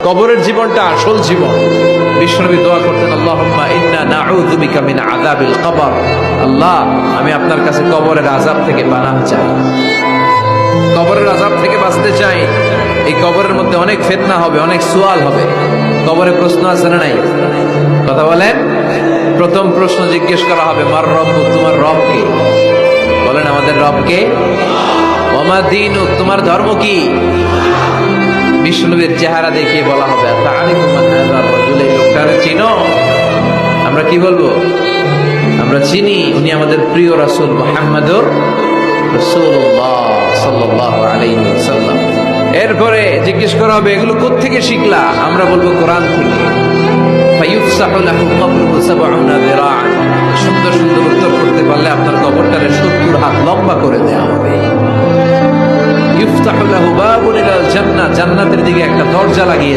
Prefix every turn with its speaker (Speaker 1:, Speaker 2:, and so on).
Speaker 1: কবরের জীবনটা আসল জীবন। বিশ্বনবী দোয়া করতেন, আল্লাহুম্মা ইন্না নাউযু বিকা মিন আযাবিল কবর। আল্লাহ, আমি আপনার কাছে কবরের আযাব থেকে পানাহ চাই, কবরের আযাব থেকে বাঁচতে চাই। এই কবরের মধ্যে অনেক ফিতনা হবে, অনেক সুয়াল হবে। কবরে প্রশ্ন আছে না নাই? কথা বলেন। প্রথম প্রশ্ন জিজ্ঞেস করা হবে, মার রব্বুক, তোমার রব কে? বলেন, আমাদের রব কে? ওয়া মা দীনুক, তোমার ধর্ম কি? বিষ্ণুবীর চেহারা দেখিয়ে বলা হবে, তাআরিফু মান হাযার রাজুল, এই লোকটারে চিনো? আমরা কি বলবো? আমরা চিনি, উনি আমাদের প্রিয় রাসূল মুহাম্মদুর রাসূলুল্লাহ সাল্লাল্লাহু আলাইহি ওয়াসাল্লাম। এরপরে জিজ্ঞেস করা হবে, এগুলো কোত্থেকে শিখলা? আমরা বলবো, কোরআন থেকে। ফায়ুফসাহু লাহু কবরুহু ৭০ যিরাআন। সুন্দর সুন্দর উত্তর করতে পারলে আপনার কবরটারে ৭০ হাত লম্বা করে দেয়া হবে। ইফতাহু লাহু বাবুন ইলাল জান্নাহ, জান্নাতের দিকে একটা দরজা লাগিয়ে